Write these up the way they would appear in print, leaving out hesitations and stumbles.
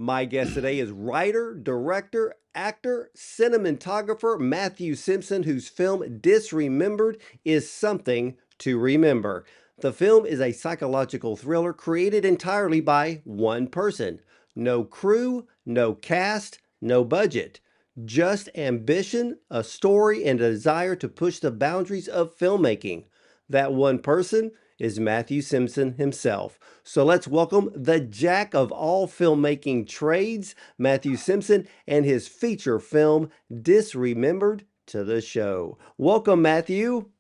My guest today is writer, director, actor, cinematographer Matthew Simpson, whose film Disremembered is something to remember. The film is a psychological thriller created entirely by one person. No crew, no cast, no budget. Just ambition, a story, and a desire to push the boundaries of filmmaking. That one person is Matthew Simpson himself. So let's welcome the jack of all filmmaking trades, Matthew Simpson, and his feature film, Disremembered, to the show. Welcome, Matthew.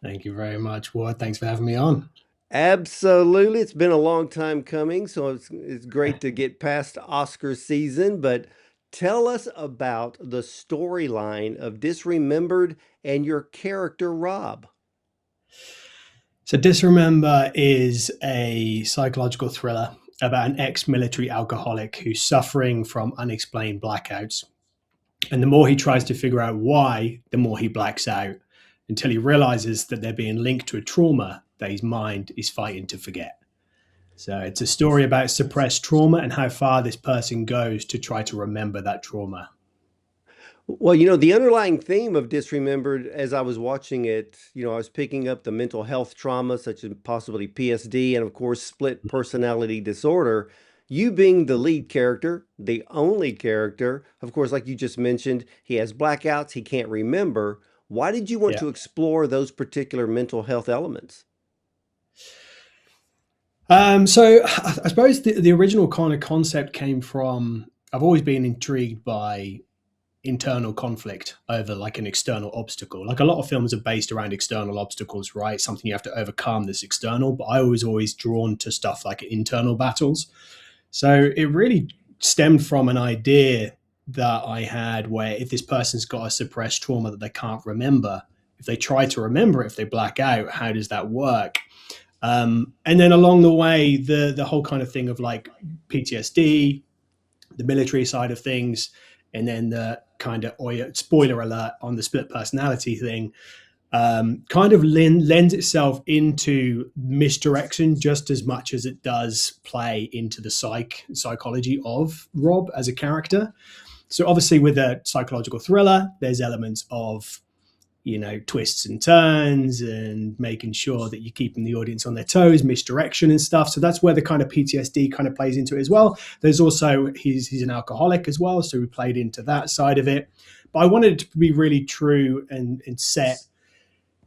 Thank you very much, Ward. Thanks for having me on. Absolutely. It's been a long time coming, so it's great to get past Oscar season. But tell us about the storyline of Disremembered and your character, Rob. So, Disremember is a psychological thriller about an ex-military alcoholic who's suffering from unexplained blackouts. And the more he tries to figure out why, the more he blacks out until he realizes that they're being linked to a trauma that his mind is fighting to forget. So, it's a story about suppressed trauma and how far this person goes to try to remember that trauma. Well, the underlying theme of Disremembered, as I was watching it, I was picking up the mental health trauma, such as possibly PSD, and of course, split personality disorder. You being the lead character, the only character, of course, like you just mentioned, he has blackouts, he can't remember. Why did you want Yeah. to explore those particular mental health elements? So I suppose the original kind of concept came from I've always been intrigued by internal conflict over like an external obstacle. Like a lot of films are based around external obstacles, right? Something you have to overcome that's external. But I was always drawn to stuff like internal battles. So it really stemmed from an idea that I had where if this person's got a suppressed trauma that they can't remember, if they try to remember it, if they black out, how does that work? And then along the way, the whole kind of thing of like PTSD, the military side of things, and then the kind of spoiler alert on the split personality thing, kind of lends itself into misdirection just as much as it does play into the psychology of Rob as a character. So obviously, with a psychological thriller, there's elements of twists and turns and making sure that you're keeping the audience on their toes, misdirection and stuff. So that's where the kind of PTSD kind of plays into it as well. There's also he's an alcoholic as well, so we played into that side of it. But I wanted it to be really true and set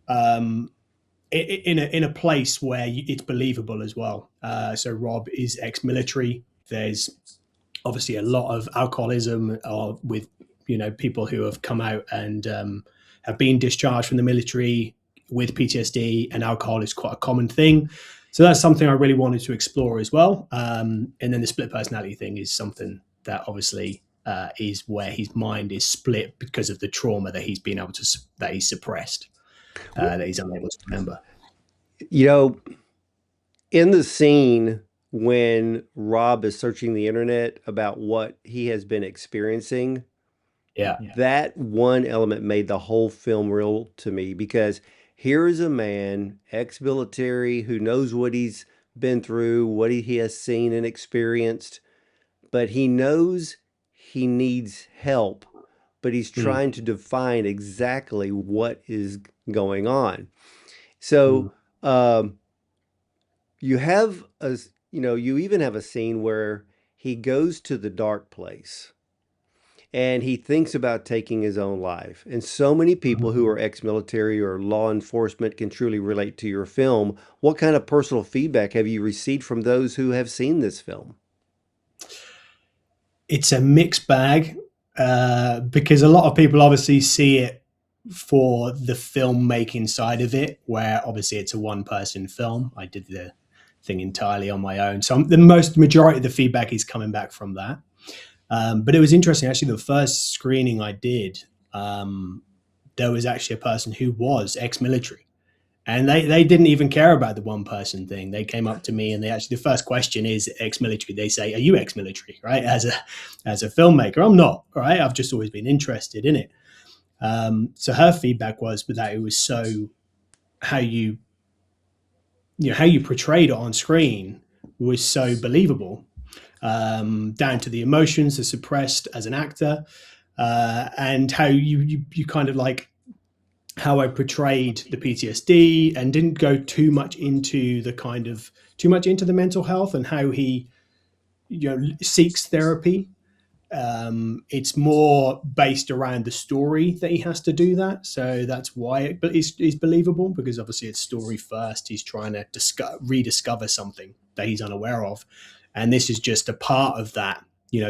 in a place where it's believable as well. So Rob is ex-military. There's obviously a lot of alcoholism with people who have come out and have been discharged from the military with PTSD, and alcohol is quite a common thing. So that's something I really wanted to explore as well. And then the split personality thing is something that obviously is where his mind is split because of the trauma that that he's suppressed, that he's unable to remember. You know, in the scene when Rob is searching the internet about what he has been experiencing, Yeah. that one element made the whole film real to me because here is a man, ex-military, who knows what he's been through, what he has seen and experienced, but he knows he needs help, but he's Mm, trying to define exactly what is going on. So, mm, um, you have you even have a scene where he goes to the dark place and he thinks about taking his own life. And so many people mhm. who are ex-military or law enforcement can truly relate to your film. What kind of personal feedback have you received from those who have seen this film? It's a mixed bag because a lot of people obviously see it for the filmmaking side of it, where obviously it's a one-person film. I did the thing entirely on my own, so the majority of the feedback is coming back from that. But it was interesting, actually. The first screening I did, there was actually a person who was ex-military, and they didn't even care about the one person thing. They came up to me and they actually, the first question is ex-military. They say, "Are you ex-military?" Right? As a filmmaker, I'm not. Right? I've just always been interested in it. So her feedback was that it was so how how you portrayed it on screen was so believable. down to the emotions are suppressed as an actor, and how you kind of like how I portrayed the PTSD and didn't go too much into the kind of too much into the mental health and how he seeks therapy. It's more based around the story that he has to do that, so that's why it's believable, because obviously it's story first. He's trying to rediscover something that he's unaware of, and this is just a part of that.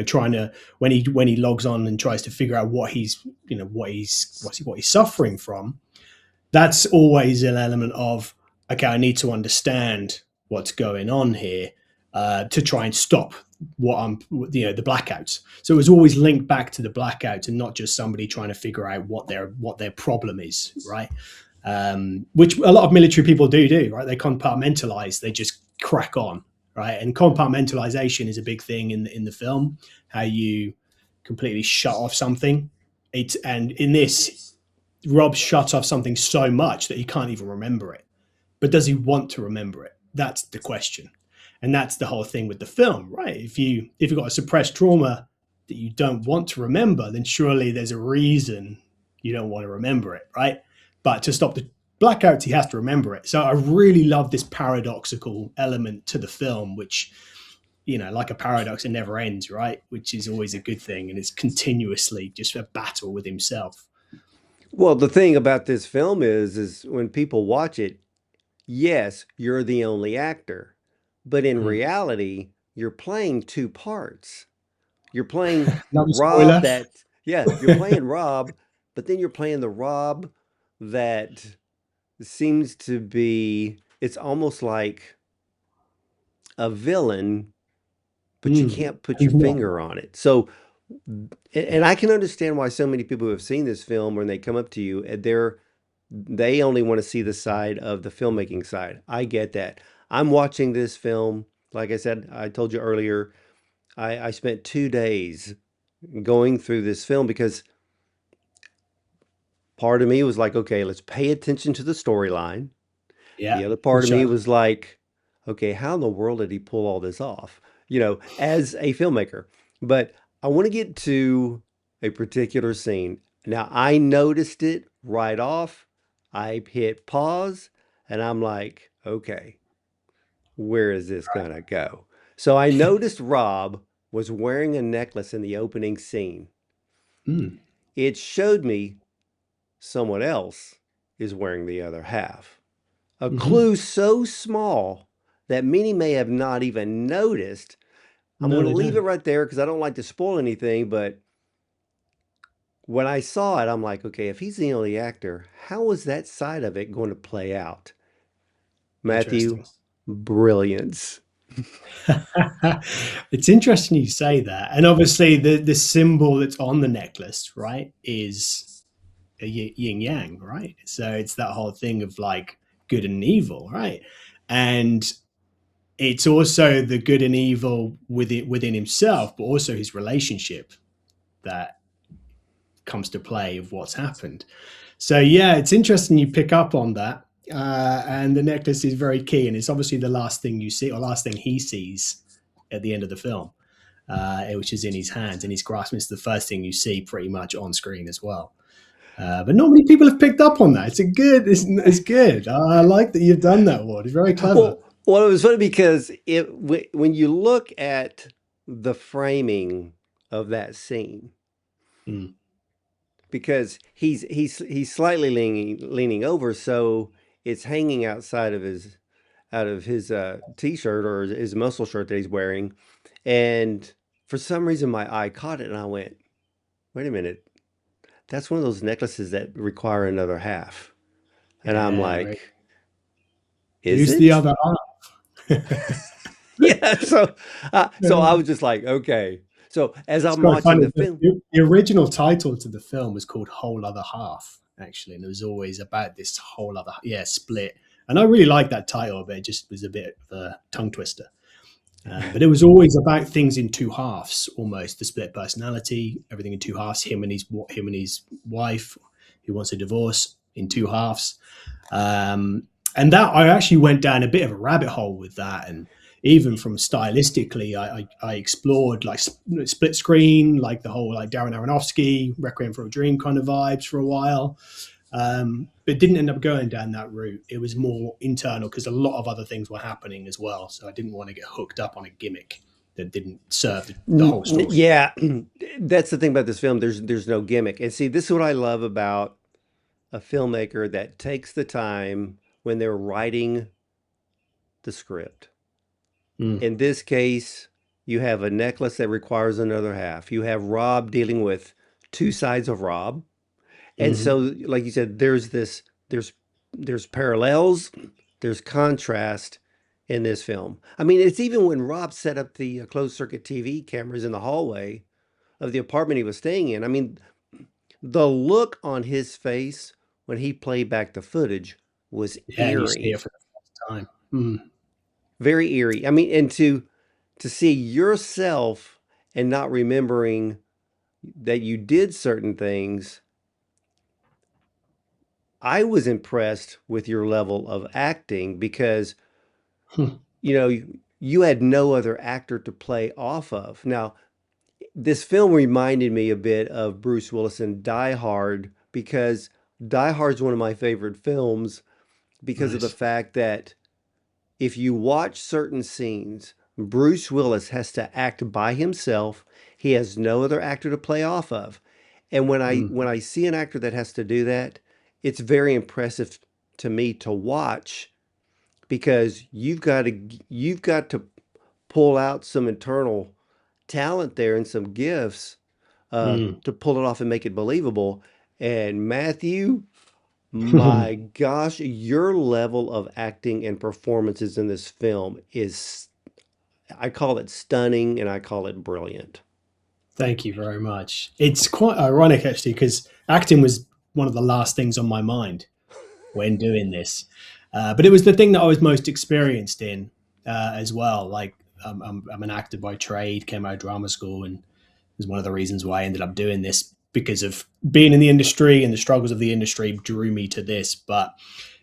Trying to when he logs on and tries to figure out what he's what he's suffering from. That's always an element of, okay, I need to understand what's going on here, to try and stop the blackouts. So it was always linked back to the blackouts and not just somebody trying to figure out what their problem is, right? Which a lot of military people do, right? They compartmentalize, they just crack on, right? And compartmentalization is a big thing in the film, how you completely shut off something. And in this, Rob shuts off something so much that he can't even remember it. But does he want to remember it? That's the question. And that's the whole thing with the film, right? If you've got a suppressed trauma that you don't want to remember, then surely there's a reason you don't want to remember it, right? But to stop the blackouts, he has to remember it. So I really love this paradoxical element to the film, which, like a paradox, it never ends, right? Which is always a good thing. And it's continuously just a battle with himself. Well, the thing about this film is when people watch it, yes, you're the only actor, but in Mm. reality, you're playing two parts. You're playing Another Rob spoiler. that, yeah, you're playing Rob, but then you're playing the Rob that seems to be, it's almost like a villain, but you Mm. can't put your He's not. finger on it. So, and I can understand why so many people who have seen this film, when they come up to you, and they only want to see the side of the filmmaking side. I get that. I'm watching this film. Like I said, I told you earlier, I spent 2 days going through this film because part of me was like, okay, let's pay attention to the storyline. The Yeah, other part of which me was like, okay, how in the world did he pull all this off? As a filmmaker. But I want to get to a particular scene. Now, I noticed it right off. I hit pause and I'm like, okay, where is this gonna go? So I noticed Rob was wearing a necklace in the opening scene. mm, It showed me someone else is wearing the other half. A hmm clue so small that many may have not even noticed. I'm no, going to they leave it don't. right there because I don't like to spoil anything. But when I saw it, I'm like, okay, if he's the only actor, how is that side of it going to play out? Matthew, Interesting. brilliance. It's interesting you say that, and obviously the symbol that's on the necklace, right, is a yin yang, right? So it's that whole thing of like good and evil, right? And it's also the good and evil within himself, but also his relationship that comes to play of what's happened. So yeah, it's interesting you pick up on that. And the necklace is very key, and it's obviously the last thing you see, or last thing he sees at the end of the film, which is in his hands, and he's grasping. It's the first thing you see pretty much on screen as well. But not many people have picked up on that. It's good. I like that you've done that, Ward. It's very clever. Well, it was funny because when you look at the framing of that scene, Mm. because he's slightly leaning over, so it's hanging outside of his t-shirt or his muscle shirt that he's wearing, and for some reason my eye caught it, and I went, "Wait a minute, that's one of those necklaces that require another half," and I'm Yeah, right. like, "Is Who's the it?" other half? Yeah. So I was just like, okay. So as It's I'm quite watching funny. the film, The original title to the film was called Whole Other Half, actually, and it was always about this whole other, yeah, split. And I really liked that title, but it just was a bit of a tongue twister. But it was always about things in two halves, almost the split personality, everything in two halves. Him and his wife, who wants a divorce, in two halves. Um, and that I actually went down a bit of a rabbit hole with that, and even from stylistically, I explored like split screen, like the whole like Darren Aronofsky, Requiem for a Dream kind of vibes for a while. But didn't end up going down that route. It was more internal because a lot of other things were happening as well. So I didn't want to get hooked up on a gimmick that didn't serve the whole story. Yeah, that's the thing about this film. There's no gimmick. And see, this is what I love about a filmmaker that takes the time when they're writing the script. Mm, In this case, you have a necklace that requires another half. You have Rob dealing with two sides of Rob. And hmm. so, like you said, there's there's parallels, there's contrast in this film. I mean, it's even when Rob set up the closed circuit TV cameras in the hallway of the apartment he was staying in. I mean, the look on his face when he played back the footage was Yeah, and you see it eerie, for the first time. Mm, very eerie. I mean, and to see yourself and not remembering that you did certain things, I was impressed with your level of acting because hmm, you had no other actor to play off of. Now, this film reminded me a bit of Bruce Willis in Die Hard because Die Hard's one of my favorite films because of the nice. fact that if you watch certain scenes, Bruce Willis has to act by himself. He has no other actor to play off of. And Mm, when I see an actor that has to do that, it's very impressive to me to watch because you've got to pull out some internal talent there and some gifts mm. to pull it off and make it believable. And Matthew, my gosh, your level of acting and performances in this film is, I call it stunning and I call it brilliant. Thank you very much. It's quite ironic actually because acting was one of the last things on my mind when doing this, but it was the thing that I was most experienced in as well. Like I'm an actor by trade, came out of drama school, and was one of the reasons why I ended up doing this because of being in the industry and the struggles of the industry drew me to this. But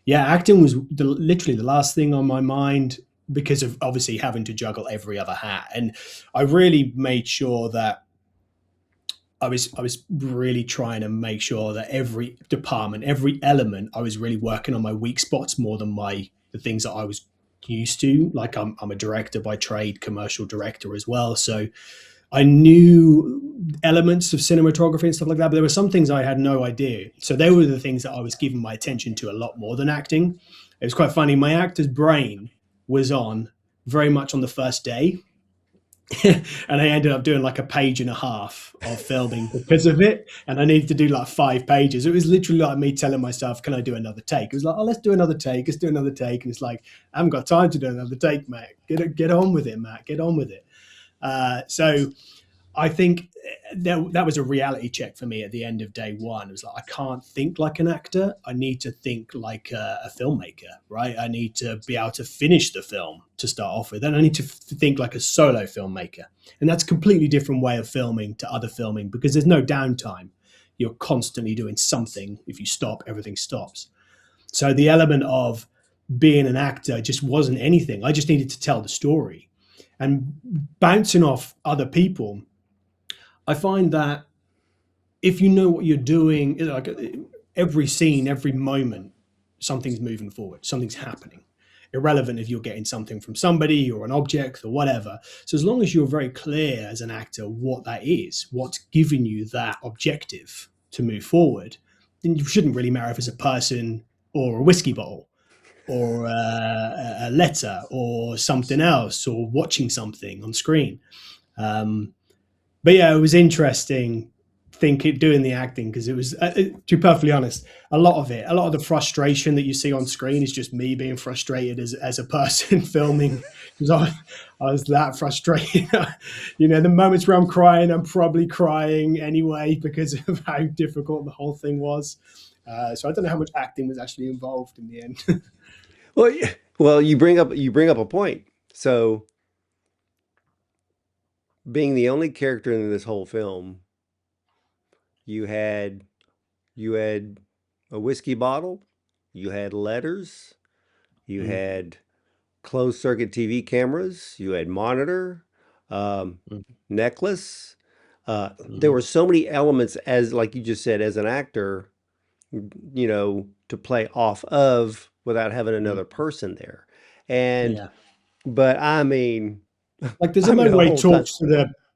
yeah, acting was literally the last thing on my mind because of obviously having to juggle every other hat, and I really made sure that I was really trying to make sure that every department, every element, I was really working on my weak spots more than the things that I was used to. Like I'm a director by trade, commercial director as well, so I knew elements of cinematography and stuff like that, but there were some things I had no idea. So they were the things that I was giving my attention to a lot more than acting. It was quite funny. My actor's brain was on very much on the first day, and I ended up doing like a page and a half of filming because of it. And I needed to do like 5 pages. It was literally like me telling myself, "Can I do another take?" It was like, "Oh, let's do another take. Let's do another take." And it's like, "I haven't got time to do another take, Matt. Get on with it, Matt. Get on with it." So I think that was a reality check for me at the end of day one. It was like, I can't think like an actor. I need to think like a filmmaker, right? I need to be able to finish the film to start off with. And I need to think like a solo filmmaker. And that's a completely different way of filming to other filming because there's no downtime. You're constantly doing something. If you stop, everything stops. So the element of being an actor just wasn't anything. I just needed to tell the story. And bouncing off other people, I find that if you know what you're doing, like every scene, every moment, something's moving forward, something's happening. Irrelevant if you're getting something from somebody or an object or whatever. So as long as you're very clear as an actor what that is, what's giving you that objective to move forward, then you shouldn't really matter if it's a person or a whiskey bottle or a letter or something else or watching something on screen. Um, but yeah, it was interesting thinking doing the acting because it was to be perfectly honest, a lot of the frustration that you see on screen is just me being frustrated as a person filming because I was that frustrated. The moments where I'm crying, I'm probably crying anyway because of how difficult the whole thing was. So I don't know how much acting was actually involved in the end. Well, you bring up a point. So, being the only character in this whole film, you had you had a whiskey bottle, you had letters, you Mm, had closed circuit TV cameras, you had monitor, um, necklace. There Mm-hmm. were so many elements, as like you just said, as an actor, to play off of without having another person there. And, Yeah. but I mean, Like there's a I mean, moment the where whole time.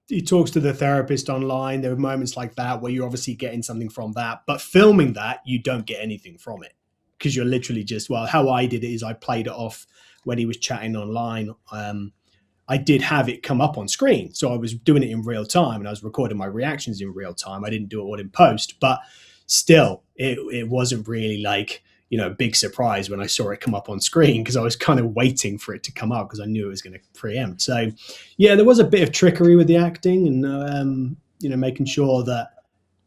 he talks to the therapist online. There are moments like that where you're obviously getting something from that, but filming that you don't get anything from it because you're literally just, well, how I did it is I played it off when he was chatting online. I did have it come up on screen. So I was doing it in real time and I was recording my reactions in real time. I didn't do it all in post, but still, it wasn't really like, big surprise when I saw it come up on screen because I was kind of waiting for it to come up because I knew it was going to preempt. So, yeah, there was a bit of trickery with the acting and, making sure that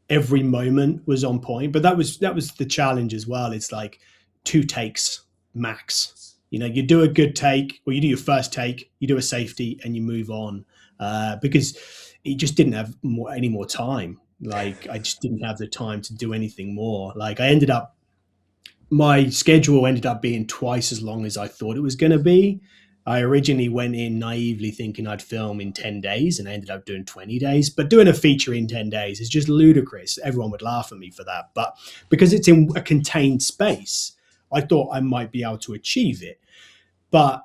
every moment was on point. But that was the challenge as well. It's like 2 takes max. You do a good take, or you do your first take, you do a safety, and you move on because it just didn't have any more time. Like I just didn't have the time to do anything more. Like my schedule ended up being twice as long as I thought it was going to be. I originally went in naively thinking I'd film in 10 days and I ended up doing 20 days. But doing a feature in 10 days is just ludicrous. Everyone would laugh at me for that. But because it's in a contained space, I thought I might be able to achieve it. But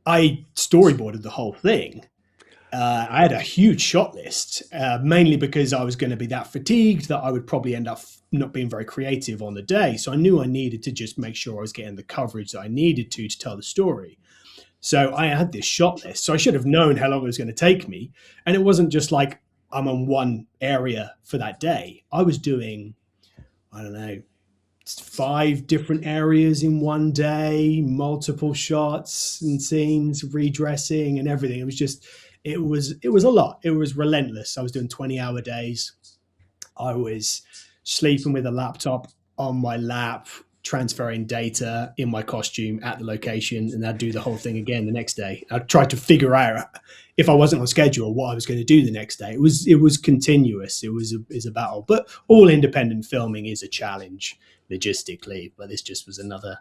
I storyboarded the whole thing. I had a huge shot list, mainly because I was going to be that fatigued that I would probably end up not being very creative on the day. So I knew I needed to just make sure I was getting the coverage that I needed to tell the story. So I had this shot list. So I should have known how long it was going to take me. And it wasn't just like I'm on one area for that day. I was doing, I don't know, 5 different areas in one day, multiple shots and scenes, redressing and everything. It was a lot. It was relentless. I was doing 20-hour days. I was sleeping with a laptop on my lap, transferring data in my costume at the location, and I'd do the whole thing again the next day. I tried to figure out if I wasn't on schedule what I was going to do the next day. It was continuous. It was a battle, but all independent filming is a challenge logistically. But this just was another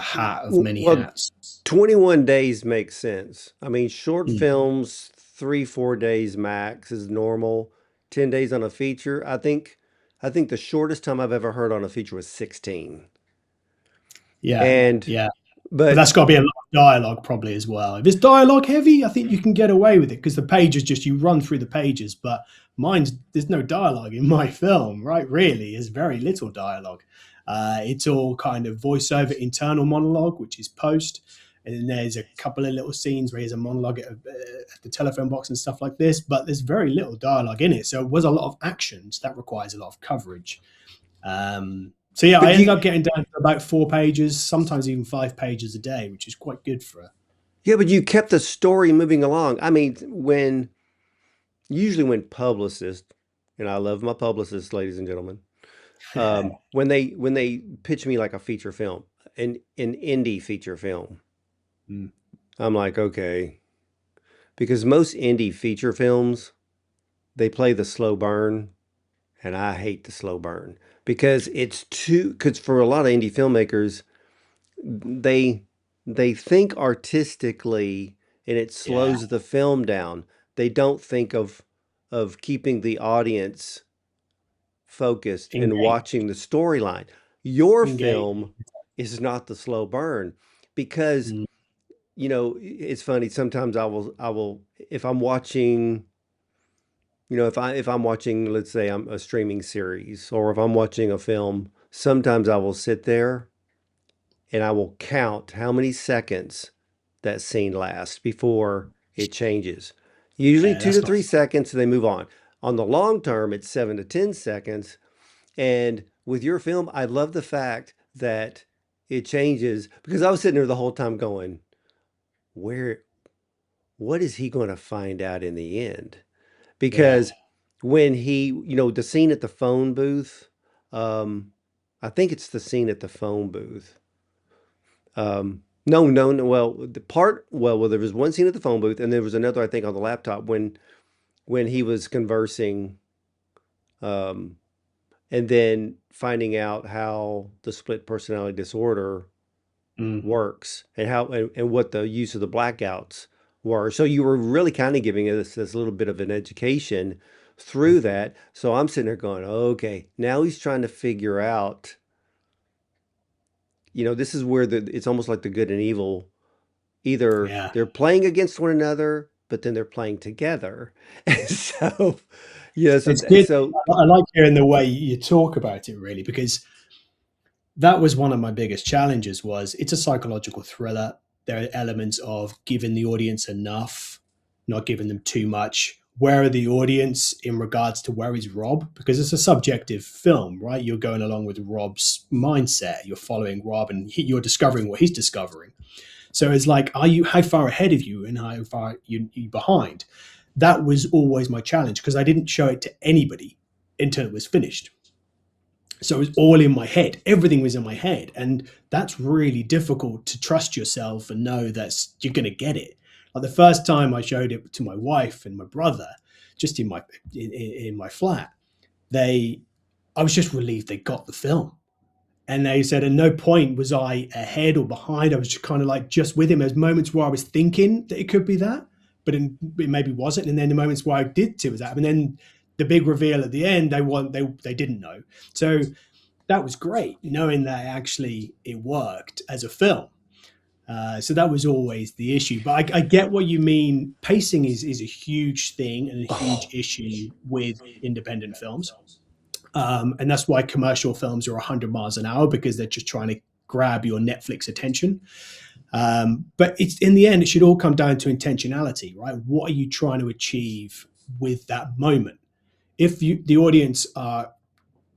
hat of many Well, hats. 21 days makes sense. I mean, short Mm. films, 3, 4 days max is normal. 10 days on a feature. I think the shortest time I've ever heard on a feature was 16. Yeah, And, yeah. But but that's got to be a lot of dialogue probably as well. If it's dialogue heavy, I think you can get away with it because the pages just you run through the pages. But there's no dialogue in my film, right? Really, there's very little dialogue. It's all kind of voiceover, internal monologue, which is post, and then there's a couple of little scenes where there's a monologue at the telephone box and stuff like this. But there's very little dialogue in it, so it was a lot of actions that requires a lot of coverage. So yeah, I but ended you up getting down to about 4 pages, sometimes even 5 pages a day, which is quite good for. yeah, but you kept the story moving along. I mean, usually when publicists, and I love my publicists, ladies and gentlemen, when they pitch me like a feature film, an indie feature film, Mm, I'm like, okay, because most indie feature films, they play the slow burn, and I hate the slow burn because because for a lot of indie filmmakers, they they think artistically and it yeah, slows the film down. They don't think of keeping the audience focused and engage, watching the storyline. Your engage. film is not the slow burn because Mm, it's funny. Sometimes I will if I'm watching, if I'm watching, let's say I'm a streaming series, or if I'm watching a film, sometimes I will sit there and I will count how many seconds that scene lasts before it changes. Usually yeah, two that's to not. three seconds, and they move on. On the long term, it's 7 to 10 seconds. And with your film, I love the fact that it changes because I was sitting there the whole time going, where, what is he going to find out in the end? Yeah, Because when the scene at the phone booth, um, I think it's the scene at the phone booth. No, no, no. Well, there was one scene at the phone booth, and there was another, I think, on the laptop when he was conversing, um, and then finding out how the split personality disorder Mm. works and how and what the use of the blackouts were. So you were really kind of giving us this little bit of an education through that. So I'm sitting there going, okay, now he's trying to figure out, this is where it's almost like the good and evil. Either Yeah. they're playing against one another, but then they're playing together. And so, It's good. so I like hearing the way you talk about it, really, because that was one of my biggest challenges. Was it's a psychological thriller. There are elements of giving the audience enough, not giving them too much. Where are the audience in regards to where is Rob? Because it's a subjective film, right? You're going along with Rob's mindset. You're following Rob, and you're discovering what he's discovering. So it's like, are you how far ahead of you and how far you behind? That was always my challenge because I didn't show it to anybody until it was finished. So it was all in my head. Everything was in my head. And that's really difficult to trust yourself and know that you're going to get it. Like the first time I showed it to my wife and my brother, just in my flat, they I was just relieved they got the film. And they said at no point was I ahead or behind. I was just kind of like just with him. There's moments where I was thinking that it could be that, but it maybe wasn't. And then the moments where I did see it was that. And then the big reveal at the end, they didn't know. So that was great, knowing that actually it worked as a film. So that was always the issue. But I get what you mean. Pacing is a huge thing and a huge oh, issue with independent films. And that's why commercial films are 100 miles an hour because they're just trying to grab your Netflix attention. But it's in the end, it should all come down to intentionality, right? What are you trying to achieve with that moment? If the audience are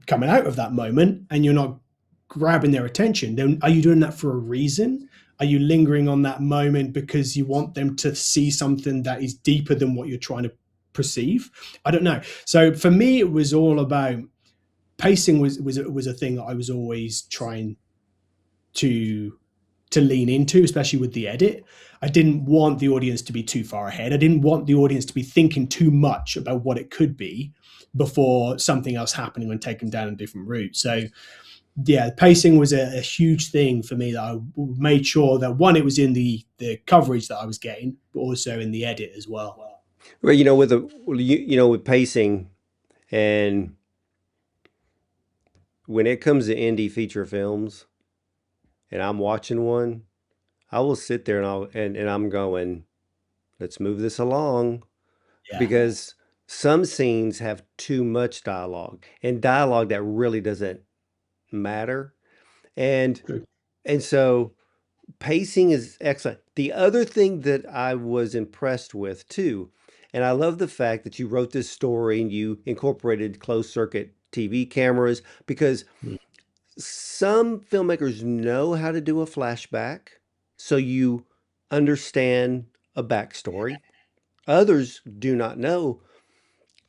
coming out of that moment and you're not grabbing their attention, then are you doing that for a reason? Are you lingering on that moment because you want them to see something that is deeper than what you're trying to perceive? I don't know. So for me, it was all about pacing was a thing that I was always trying to lean into, especially with the edit. I didn't want the audience to be too far ahead. I didn't want the audience to be thinking too much about what it could be before something else happening and take them down a different route. So yeah, pacing was a huge thing for me that I made sure that one, it was in the coverage that I was getting, but also in the edit as well. well, with pacing and when it comes to indie feature films and I'm watching one, I will sit there and I'm going, let's move this along Yeah. because some scenes have too much dialogue and dialogue that really doesn't matter. And Good. and so pacing is excellent. The other thing that I was impressed with too, and I love the fact that you wrote this story and you incorporated closed circuit TV cameras because Mm. some filmmakers know how to do a flashback so you understand a backstory. Others do not know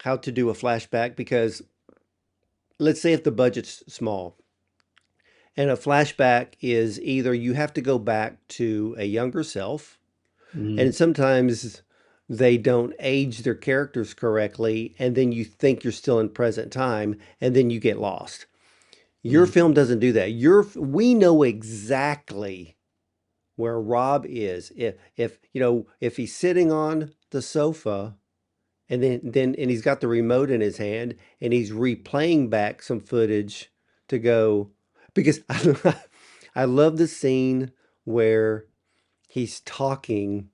how to do a flashback because let's say if the budget's small and a flashback is either you have to go back to a younger self and Mm. sometimes they don't age their characters correctly and then you think you're still in present time and then you get lost. Your Mm. film doesn't do that. We know exactly where Rob is. If he's sitting on the sofa and he's got the remote in his hand and he's replaying back some footage to go because I love the scene where he's talking.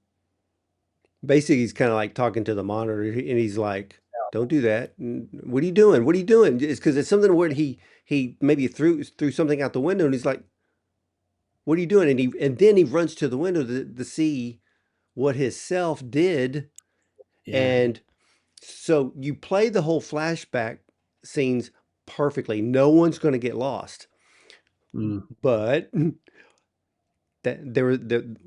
Basically, he's kind of like talking to the monitor and he's like, "Don't do that. What are you doing? What are you doing?" It's because it's something where he maybe threw something out the window and he's like, "What are you doing?" And then he runs to the window to see what his self did. Yeah. And so you play the whole flashback scenes perfectly. No one's going to get lost. Mm. But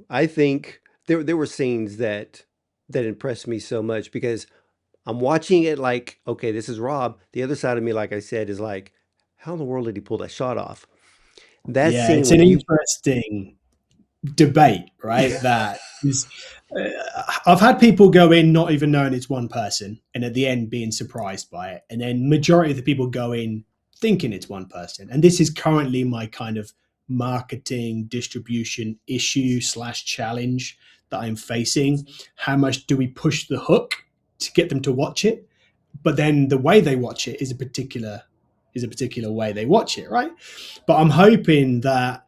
I think there were scenes that impressed me so much because I'm watching it like, okay, this is Rob. The other side of me, like I said, is like, how in the world did he pull that shot off? That Yeah, scene it's when an you interesting debate, right? That is, I've had people go in not even knowing it's one person, and at the end being surprised by it, and then majority of the people go in thinking it's one person. And this is currently my kind of marketing distribution issue slash challenge that I'm facing? How much do we push the hook to get them to watch it? But then the way they watch it is a particular way they watch it, right? But I'm hoping that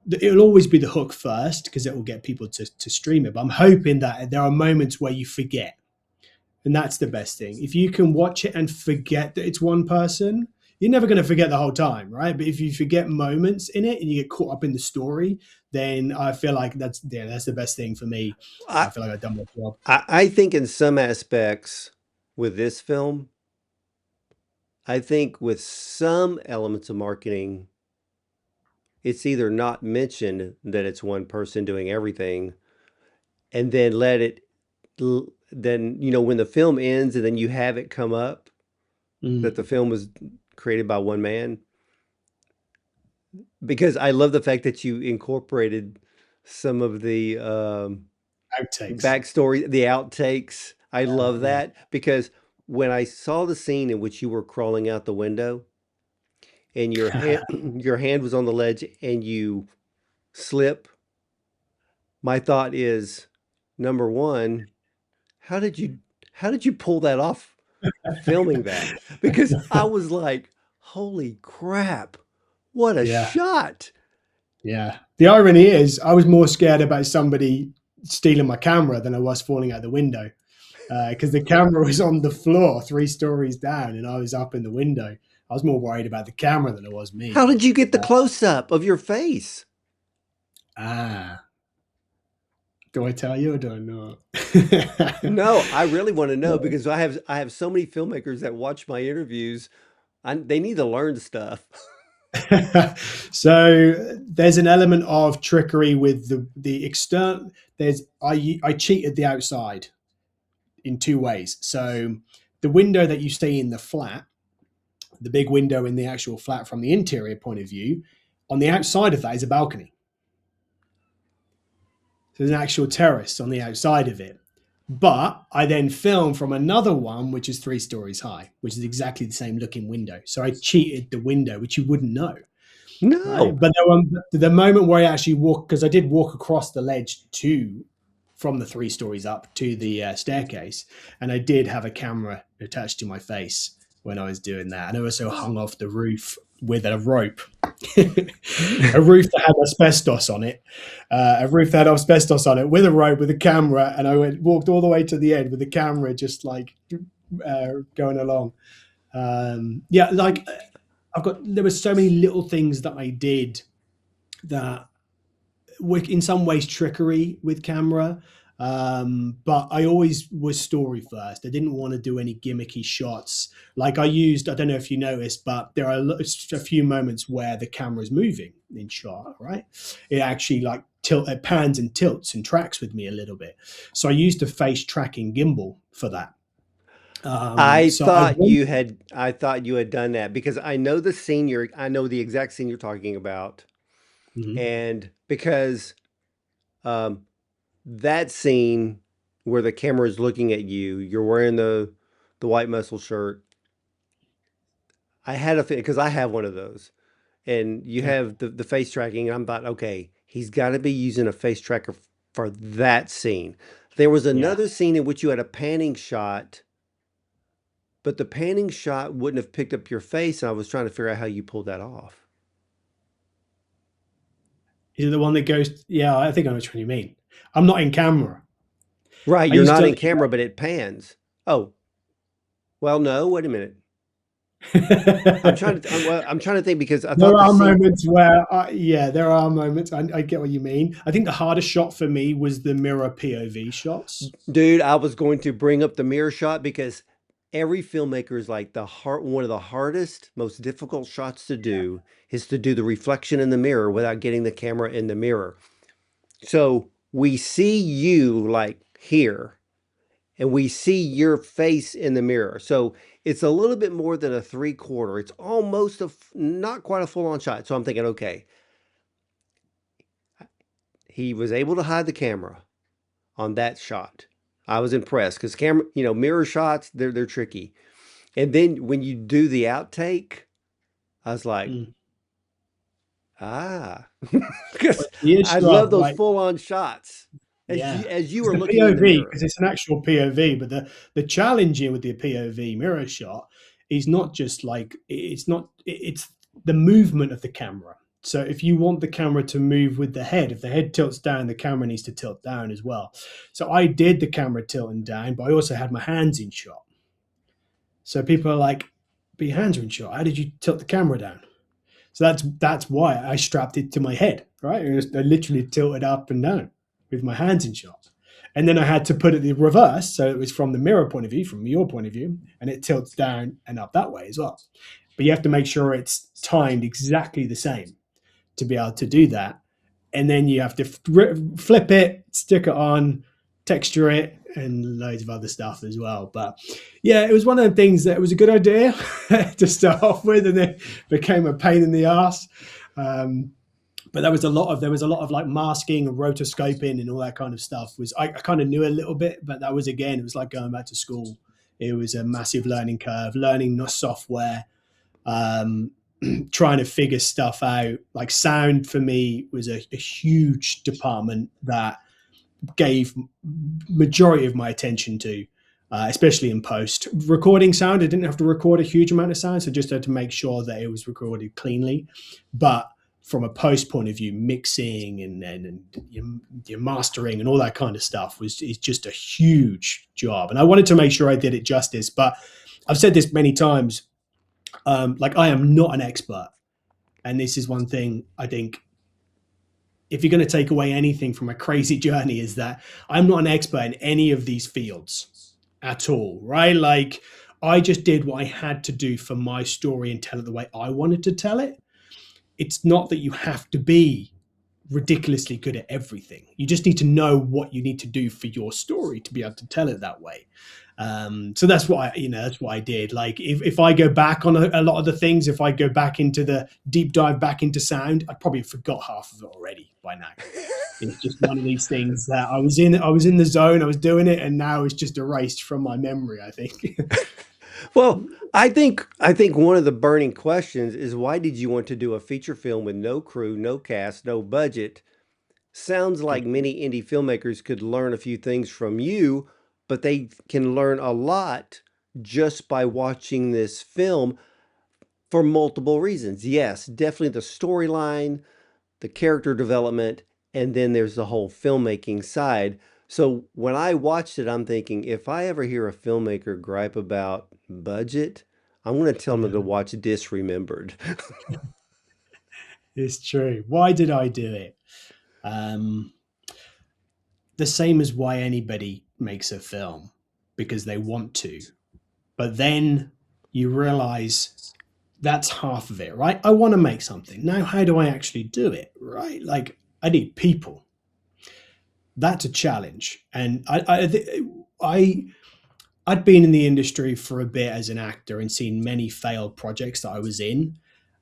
it'll always be the hook first because it will get people to stream it. But I'm hoping that there are moments where you forget, and that's the best thing. If you can watch it and forget that it's one person, you're never going to forget the whole time, right? But if you forget moments in it and you get caught up in the story, then I feel like that's the best thing for me. I I feel like I've done my job. I think in some aspects with this film, I think with some elements of marketing, it's either not mentioned that it's one person doing everything, and then then when the film ends and then you have it come up that Mm. the film was created by one man, because I love the fact that you incorporated some of the Outtakes. backstory, the outtakes. I love Yeah. that because when I saw the scene in which you were crawling out the window and your hand your hand was on the ledge and you slip, my thought is number one, how did you how did you pull that off filming that? Because I was like, holy crap, what a Yeah. shot. Yeah. The irony is, I was more scared about somebody stealing my camera than I was falling out the window because the camera was on the floor 3 stories down and I was up in the window. I was more worried about the camera than it was me. How did you get the Uh, close up of your face? ah, do I tell you or do I not? No, I really want to know because I have so many filmmakers that watch my interviews. They need to learn stuff. So there's an element of trickery with the external. I cheated the outside in 2 ways. So the window that you see in the flat, the big window in the actual flat from the interior point of view, on the outside of that is a balcony. So there's an actual terrace on the outside of it. But I then film from another one, which is 3 stories high, which is exactly the same looking window. So I cheated the window, which you wouldn't know, right? No. But the moment where I actually walk, because I did walk across the ledge from the 3 stories up to the staircase, and I did have a camera attached to my face when I was doing that, and I also hung off the roof with a rope. A roof that had asbestos on it, with a rope, with a camera, and walked all the way to the end with the camera, just like going along. Yeah, like there were so many little things that I did that were in some ways trickery with camera. But I always was story first. I didn't want to do any gimmicky shots. Like I don't know if you noticed, but there are a few moments where the camera's moving in shot, right? It actually it pans and tilts and tracks with me a little bit. So I used a face tracking gimbal for that. So I went. I thought you had done that because I know the exact scene you're talking about. Mhm. And because um that scene where the camera is looking at you, you're wearing the white muscle shirt. I had a because I have one of those. And you Okay. have the face tracking, and I'm about, okay, he's got to be using a face tracker for that scene. There was Yeah. another scene in which you had a panning shot, but the panning shot wouldn't have picked up your face, and I was trying to figure out how you pulled that off. Is it the one that goes? Yeah, I think I know which one you mean. I'm not in camera. Right, I you're used not to. in camera, but it pans. Oh, well, no, wait a minute. Well, I'm trying to think because I There thought the are scene, moments where, yeah, there are moments. I get what you mean. I think the hardest shot for me was the mirror POV shots. dude, I was going to bring up the mirror shot because every filmmaker is like one of the hardest, most difficult shots to do is to do the reflection in the mirror without getting the camera in the mirror. So we see you like here and we see your face in the mirror. So it's a little bit more than a 3/4. It's almost not quite a full on shot. So I'm thinking, okay, he was able to hide the camera on that shot. I was impressed because camera, mirror shots, they're tricky. And then when you do the outtake, I was like, Mm. Ah, because But the I issue love of those like, full on shots yeah, as you it's were the looking in the POV mirror. because it's an actual POV. But the challenge here with the POV mirror shot is not just like it's not it's the movement of the camera. So if you want the camera to move with the head, if the head tilts down, the camera needs to tilt down as well. So I did the camera tilting down, but I also had my hands in shot. So people are like, "But your hands are in shot. How did you tilt the camera down?" So that's why I strapped it to my head, right? I literally tilted up and down with my hands in shot. And then I had to put it the reverse, so it was from the mirror point of view, from your point of view, and it tilts down and up that way as well. But you have to make sure it's timed exactly the same to be able to do that. And then you have to flip it, stick it on, texture it, and loads of other stuff as well. But yeah, it was one of the things that it was a good idea to start off with, and then became a pain in the ass. Um, but there was a lot of like masking and rotoscoping and all that kind of stuff. Was I kind of knew a little bit, but that was again, it was like going back to school. It was a massive learning curve, learning the software, um, trying to figure stuff out. Like sound for me was a huge department that gave majority of my attention to, especially in post. Recording sound, I didn't have to record a huge amount of sound, so just had to make sure that it was recorded cleanly. But from a post point of view, mixing and your mastering and all that kind of stuff is just a huge job. And I wanted to make sure I did it justice. But I've said this many times, like I am not an expert. And this is one thing I think, if you're going to take away anything from a crazy journey, is that I'm not an expert in any of these fields at all, right? Like I just did what I had to do for my story and tell it the way I wanted to tell it. It's not that you have to be ridiculously good at everything. You just need to know what you need to do for your story to be able to tell it that way. So that's what that's what I did. Like if I go back on a lot of the things, if I go back into the deep dive back into sound, I probably forgot half of it already by now. It's just one of these things that I was in the zone, I was doing it, and now it's just erased from my memory, I think. Well, I think one of the burning questions is why did you want to do a feature film with no crew, no cast, no budget? Sounds like many indie filmmakers could learn a few things from you, but they can learn a lot just by watching this film for multiple reasons. Yes, definitely the storyline, the character development, and then there's the whole filmmaking side. So when I watched it, I'm thinking if I ever hear a filmmaker gripe about budget, I'm going to tell them Yeah, to watch Disremembered. it's true. Why did I do it? Um, the same as why anybody makes a film, because they want to. But then you realize that's half of it, right? I want to make something. Now, how do I actually do it, right? Like, I need people. That's a challenge. And I I'd been in the industry for a bit as an actor and seen many failed projects that I was in,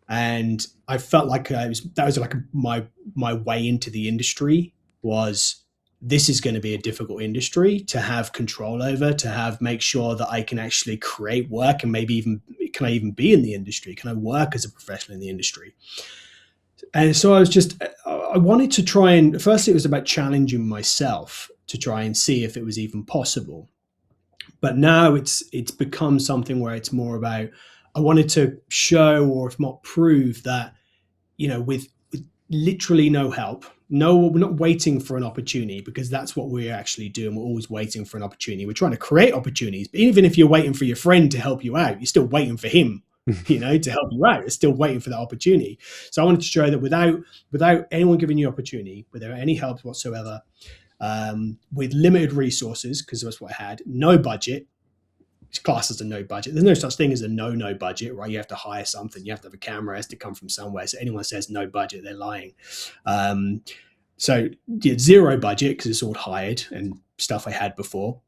and I felt like that was like my way into the industry was, this is going to be a difficult industry to have control over, to have make sure that I can actually create work, and maybe even can I even be in the industry? Can I work as a professional in the industry? And so I wanted to try, and first it was about challenging myself to try and see if it was even possible. But now it's become something where it's more about, I wanted to show, or if not prove, that with literally no help, no, we're not waiting for an opportunity, because that's what we're actually doing. We're always waiting for an opportunity. We're trying to create opportunities. But even if you're waiting for your friend to help you out, you're still waiting for him, to help you out. It's still waiting for that opportunity. So I wanted to show that without anyone giving you opportunity, without any help whatsoever, with limited resources, because that's what I had, no budget. It's classed as a no budget. There's no such thing as a no budget, right? You have to hire something. You have to have a camera. It has to come from somewhere. So anyone says no budget, they're lying. So yeah, zero budget because it's all hired and stuff I had before.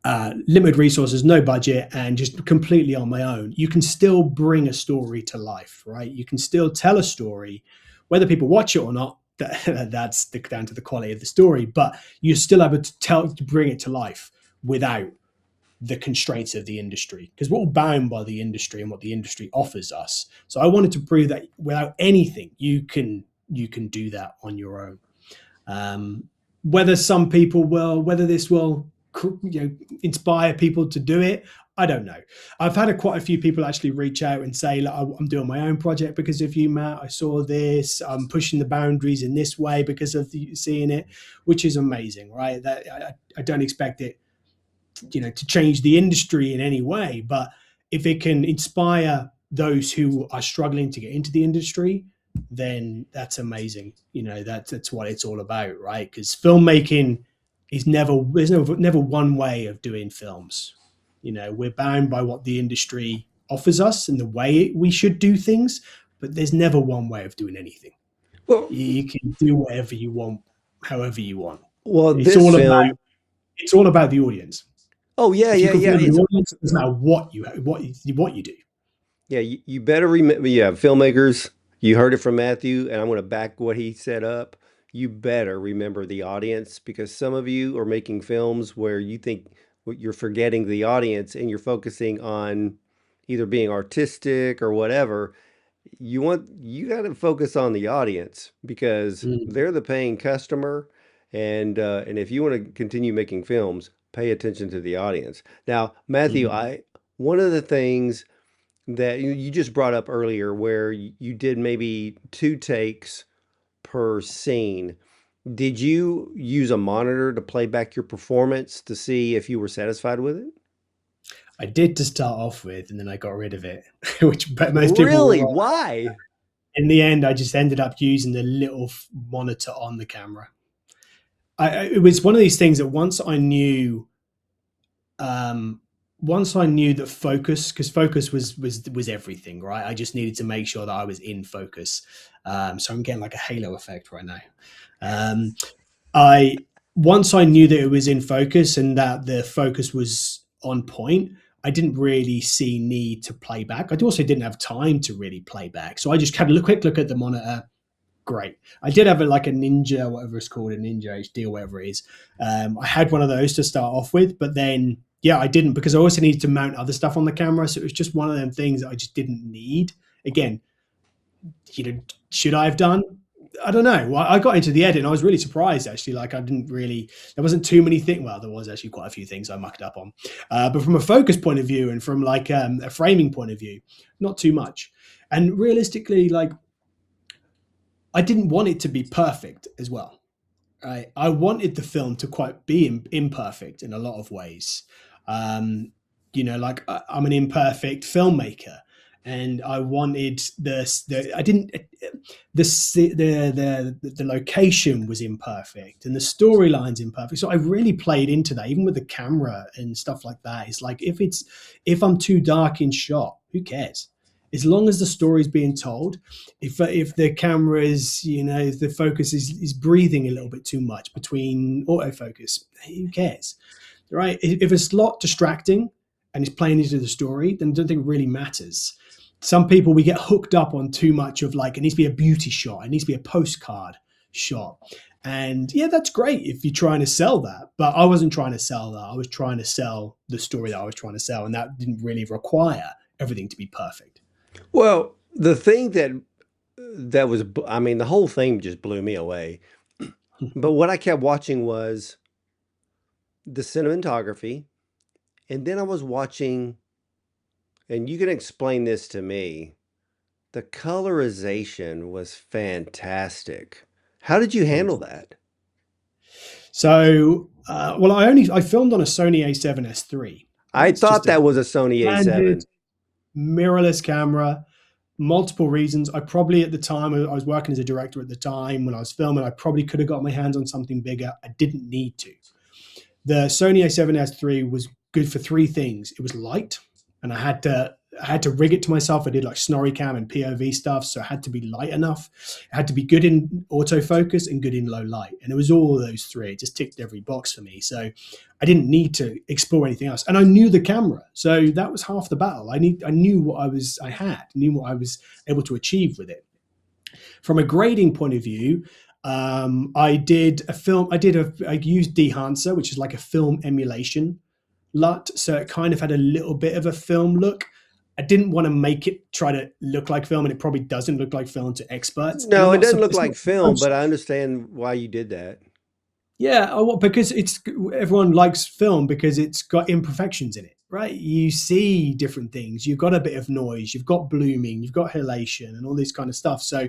Limited resources, no budget, and just completely on my own. You can still bring a story to life, right? You can still tell a story, whether people watch it or not. That's down to the quality of the story, but you're still able to bring it to life without the constraints of the industry, because we're all bound by the industry and what the industry offers us. So I wanted to prove that without anything, you can do that on your own. Um, whether this will inspire people to do it, I don't know. I've had quite a few people actually reach out and say, like, I'm doing my own project because of you, Matt. I saw this. I'm pushing the boundaries in this way because of seeing it, which is amazing, right? That I don't expect it, to change the industry in any way, but if it can inspire those who are struggling to get into the industry, then that's amazing. That's what it's all about, right? Because filmmaking is never one way of doing films. We're bound by what the industry offers us and the way we should do things, but there's never one way of doing anything. Well, You can do whatever you want, however you want. well, It's this all about film. it's all about the audience. Oh yeah, If you yeah, can yeah. find the It's audience, it doesn't matter what you do. Yeah, you better remember. Yeah, filmmakers, you heard it from Matthew, and I'm going to back what he set up. You better remember the audience because some of you are making films where you think you're forgetting the audience and you're focusing on either being artistic or whatever. You got to focus on the audience because Mm, they're the paying customer, and if you want to continue making films, pay attention to the audience. Now, Matthew, mhm. I one of the things that you just brought up earlier where you did maybe two takes per scene. Did you use a monitor to play back your performance to see if you were satisfied with it? I did to start off with, and then I got rid of it, which most people were Really? right. Why? In the end, I just ended up using the little monitor on the camera. It was one of these things that um, once I knew that focus, because focus was everything, right? I just needed to make sure that I was in focus. So I'm getting like a halo effect right now. Um, I Once I knew that it was in focus and that the focus was on point, I didn't really see need to play back. I also didn't have time to really play back, so I just had a quick look at the monitor. Great. I did have like a Ninja, whatever it's called, a Ninja HD or whatever it is. I had one of those to start off with, but then yeah, I didn't because I also needed to mount other stuff on the camera. So it was just one of them things that I just didn't need. Again, should I have done? I don't know. Well, I got into the edit and I was really surprised actually. Like I didn't really, there wasn't too many things. Well, there was actually quite a few things I mucked up on. But from a focus point of view and from like a framing point of view, not too much. And realistically, like I didn't want it to be perfect as well. I wanted the film to quite be imperfect in a lot of ways. Um, like I'm an imperfect filmmaker, and I wanted the I didn't the location was imperfect and the storyline's imperfect. So I really played into that, even with the camera and stuff like that. It's like if I'm too dark in shot, who cares? As long as the story's being told, if the camera is, if the focus is breathing a little bit too much between autofocus, who cares, right? If it's not distracting and it's playing into the story, then I don't think it really matters. Some people, we get hooked up on too much of like, it needs to be a beauty shot, it needs to be a postcard shot. And yeah, that's great if you're trying to sell that. But I wasn't trying to sell that. I was trying to sell the story that I was trying to sell. And that didn't really require everything to be perfect. Well, the thing that was, I mean, the whole thing just blew me away. But what I kept watching was the cinematography, and then I was watching, and you can explain this to me. The colorization was fantastic. How did you handle that? So, well, I filmed on a Sony A7S III. I It's thought just a that was a Sony standard A7. mirrorless camera. Multiple reasons. I probably at the time I was working as a director at the time when I was filming. I probably could have got my hands on something bigger. I didn't need to. The Sony A7S III was good for three things. It was light, and I had to rig it to myself. I did like snorri cam and POV stuff, so it had to be light enough. It had to be good in autofocus and good in low light, and it was all of those three. It just ticked every box for me. So I didn't need to explore anything else, and I knew the camera, so that was half the battle. I knew what knew what I was able to achieve with it. From a grading point of view, I used Dehancer, which is like a film emulation LUT, so it kind of had a little bit of a film look. I didn't want to make it try to look like film, and it probably doesn't look like film to experts. And No, it doesn't look like film, but I understand why you did that. yeah, because it's everyone likes film because it's got imperfections in it, right? You see different things. You've got a bit of noise. You've got blooming. You've got halation, and all this kind of stuff. So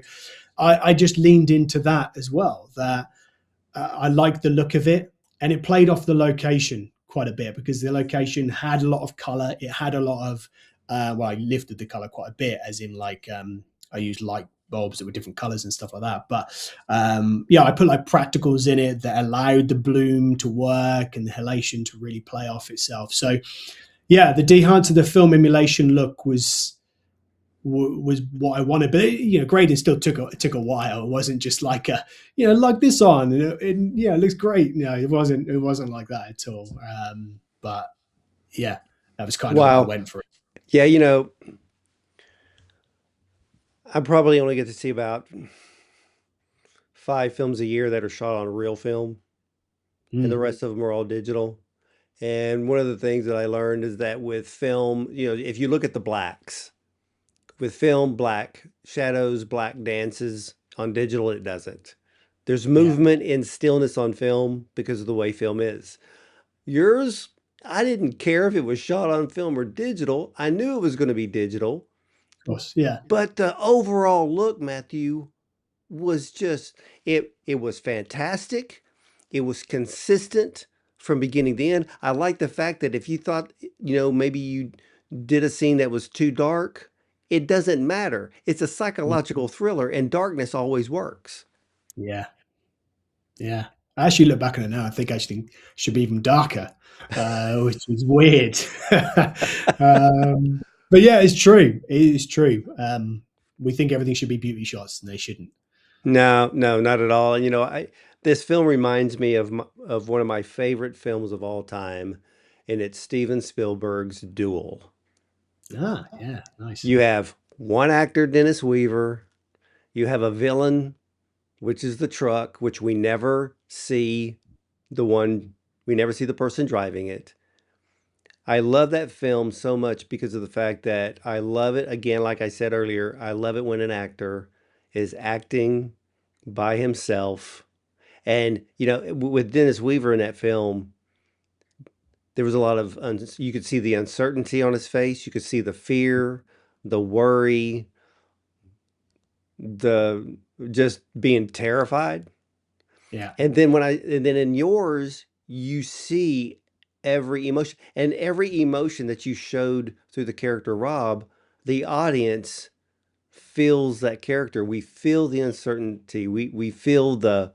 I just leaned into that as well. That I liked the look of it, and it played off the location quite a bit because the location had a lot of color. It had a lot of well, I lifted the color quite a bit, as in like I used light bulbs that were different colors and stuff like that. But yeah, I put like practicals in it that allowed the bloom to work and the halation to really play off itself. So yeah, the de-hancer, the film emulation look was what I wanted, but grading still took a while. It wasn't just like lug this on and yeah, it looks great. No, it wasn't like that at all. But yeah, that was kind of what I Wow. went for. Yeah, I probably only get to see about 5 films a year that are shot on real film, and the Mm, rest of them are all digital. And one of the things that I learned is that with film, if you look at the blacks, with film, black shadows, black dances. On digital, it doesn't. There's yeah, movement and stillness on film because of the way film is. Yours, I didn't care if it was shot on film or digital. I knew it was going to be digital, of course, yeah, but the overall look, Matthew, was just it was fantastic. It was consistent from beginning to end. I like the fact that if you thought, maybe you did a scene that was too dark, it doesn't matter. It's a psychological thriller and darkness always works. yeah, yeah. I actually look back on it now. I think actually it should be even darker, which is weird. But yeah, it's true. It is true. We think everything should be beauty shots, and they shouldn't. No, no, not at all. And I this film reminds me of one of my favorite films of all time, and it's Steven Spielberg's Duel. Ah, yeah, nice. You have one actor, Dennis Weaver. You have a villain, which is the truck, which the one we never see the person driving it. I love that film so much because of the fact that I love it again, like I said earlier, I love it when an actor is acting by himself. And with Dennis Weaver in that film, there was a lot of you could see the uncertainty on his face, you could see the fear, the worry, the just being terrified. Yeah, And then in yours, you see every emotion, and every emotion that you showed through the character Rob, the audience feels that character. We feel the uncertainty. We feel the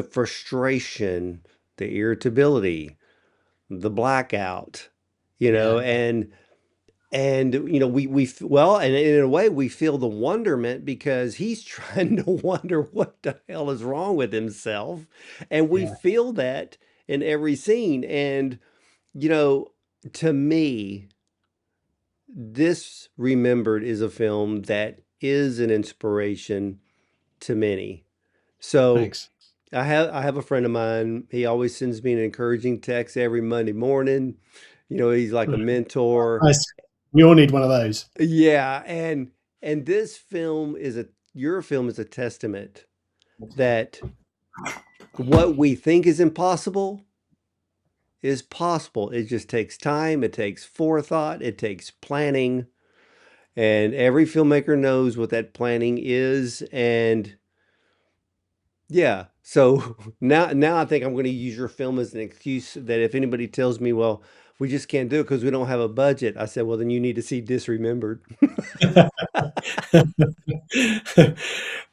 frustration, the irritability, the blackout, yeah, and well, and in a way we feel the wonderment because he's trying to wonder what the hell is wrong with himself, and we yeah. feel that in every scene. And you know to me, this Remembered is a film that is an inspiration to many. So Thanks. I have a friend of mine. He always sends me an encouraging text every Monday morning. He's like a mentor. Nice. We all need one of those. Yeah, and this film is a your film is a testament that what we think is impossible is possible. It just takes time, it takes forethought, it takes planning, and every filmmaker knows what that planning is. And yeah, so now I think I'm going to use your film as an excuse that if anybody tells me, well, we just can't do it because we don't have a budget, I said, well, then you need to see Disremembered.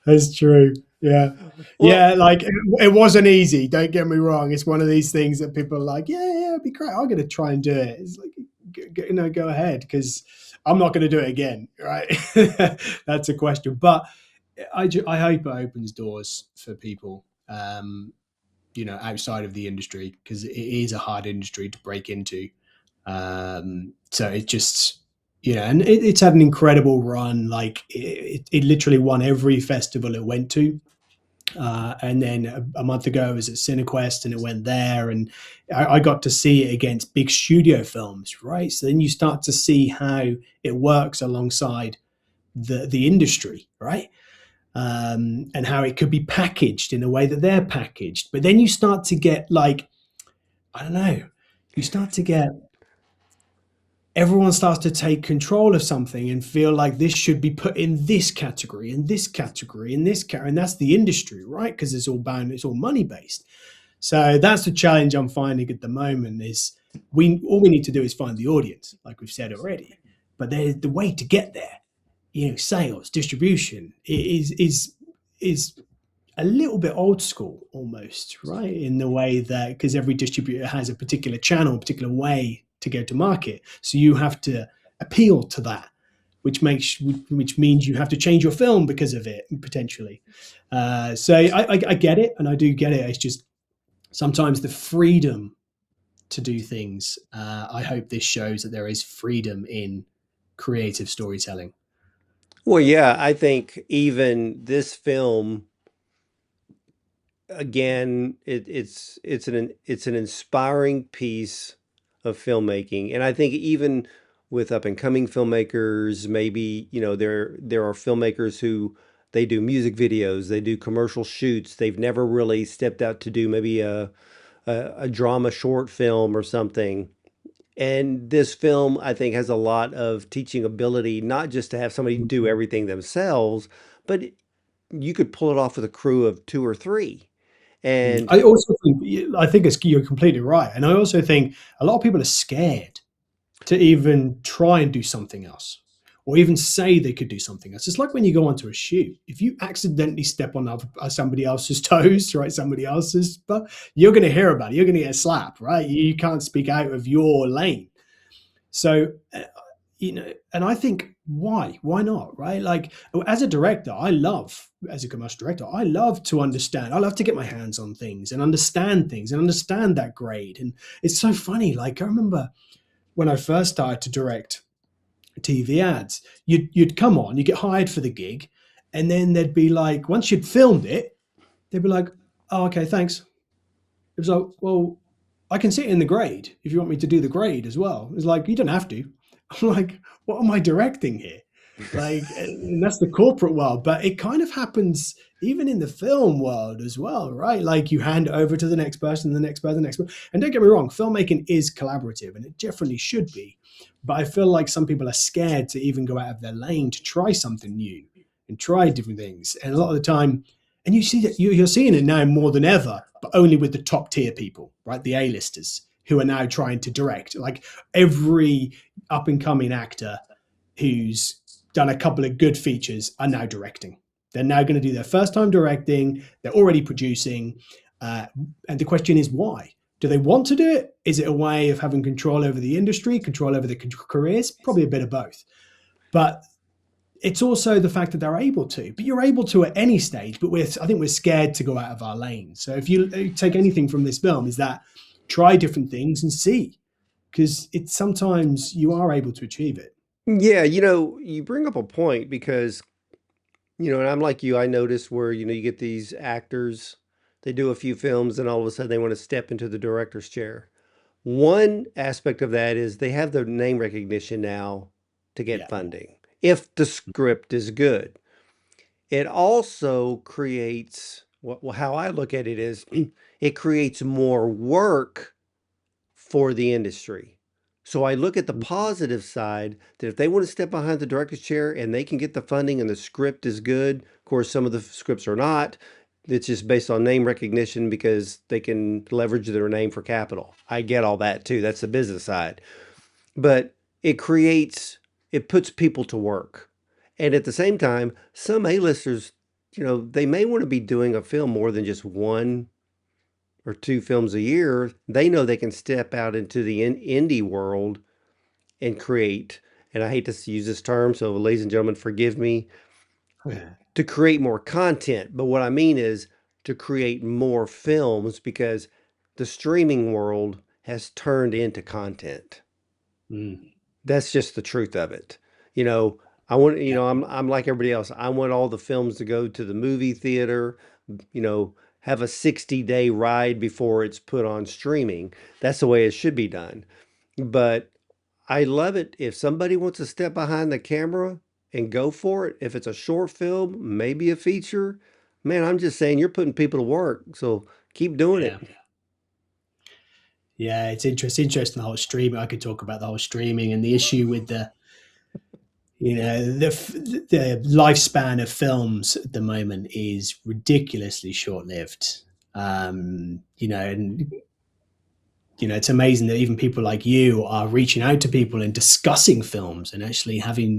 That's true. Yeah. Well, Yeah. Like it wasn't easy. Don't get me wrong. It's one of these things that people are like, yeah, it'd be great. I'm going to try and do it. It's like, go ahead because I'm not going to do it again. Right. That's a question. But I hope it opens doors for people, outside of the industry because it is a hard industry to break into. So it just, and it's had an incredible run. Like it literally won every festival it went to. And then a month ago, I was at Cinequest and it went there, and I got to see it against big studio films, right? So then you start to see how it works alongside the industry, right? And how it could be packaged in a way that they're packaged. But then you start to get like, I don't know, you start to get everyone starts to take control of something and feel like this should be put in this category, in this category, in this category, and that's the industry, right? Because it's all bound, it's all money based. So that's the challenge I'm finding at the moment. Is we all we need to do is find the audience, like we've said already. But the way to get there, sales, distribution is a little bit old school almost, right? In the way that because every distributor has a particular channel, a particular way to go to market, so you have to appeal to that, which means you have to change your film because of it potentially. So I get it, and I do get it. It's just sometimes the freedom to do things. I hope this shows that there is freedom in creative storytelling. Well, yeah, I think even this film, again, it's an inspiring piece of filmmaking, and I think even with up and coming filmmakers, maybe there are filmmakers who they do music videos, they do commercial shoots, they've never really stepped out to do maybe a drama short film or something. And this film, I think, has a lot of teaching ability, not just to have somebody do everything themselves, but you could pull it off with a crew of two or three. And I think you're completely right, and I also think a lot of people are scared to even try and do something else, or even say they could do something else. It's like when you go onto a shoot. If you accidentally step on somebody else's toes, right, somebody else's, but you're going to hear about it. You're going to get a slap, right? You can't speak out of your lane. So, and I think why not, right? Like as a director, as a commercial director, I love to understand. I love to get my hands on things and understand that grade. And it's so funny. Like I remember when I first started to direct TV ads, you'd come on, you get hired for the gig, and then they'd be like, once you'd filmed it, they'd be like, "Oh, okay, thanks." It was like, "Well, I can sit in the grade if you want me to do the grade as well." It's like you don't have to. I'm like, what am I directing here? Like, and that's the corporate world, but it kind of happens even in the film world as well, right? Like you hand it over to the next person, the next person, the next person. And don't get me wrong, filmmaking is collaborative and it definitely should be. But I feel like some people are scared to even go out of their lane to try something new and try different things. And a lot of the time, and you see that you're seeing it now more than ever, but only with the top tier people, right? The A-listers who are now trying to direct. Like every up and coming actor who's done a couple of good features are now directing. They're now going to do their first time directing. They're already producing. And the question is why? Do they want to do it? Is it a way of having control over the industry, control over the careers? Probably a bit of both. But it's also the fact that they're able to. But you're able to at any stage, but I think we're scared to go out of our lane. So if you take anything from this film, is that try different things and see, because it's sometimes you are able to achieve it. yeah, you bring up a point because, and I'm like you, I notice where, you get these actors, they do a few films and all of a sudden they want to step into the director's chair. One aspect of that is they have the name recognition now to get Yeah. funding if the script is good. It also creates, well, how I look at it is it creates more work for the industry. So I look at the positive side that if they want to step behind the director's chair and they can get the funding and the script is good, of course, some of the scripts are not. It's just based on name recognition because they can leverage their name for capital. I get all that too. That's the business side. But it puts people to work. And at the same time, some A-listers, they may want to be doing a film more than just one or two films a year. They know they can step out into the indie world and create, and I hate to use this term, so ladies and gentlemen, forgive me, Yeah. to create more content. But what I mean is to create more films because the streaming world has turned into content. Mm. That's just the truth of it. You know, I want, Yeah, I'm like everybody else. I want all the films to go to the movie theater, have a 60-day ride before it's put on streaming. That's the way it should be done. But I love it if somebody wants to step behind the camera and go for it. If it's a short film, maybe a feature, man, I'm just saying you're putting people to work. So keep doing yeah, it. yeah. It's interesting the whole streaming. I could talk about the whole streaming and the issue with the lifespan of films at the moment is ridiculously short lived. And it's amazing that even people like you are reaching out to people and discussing films and actually having,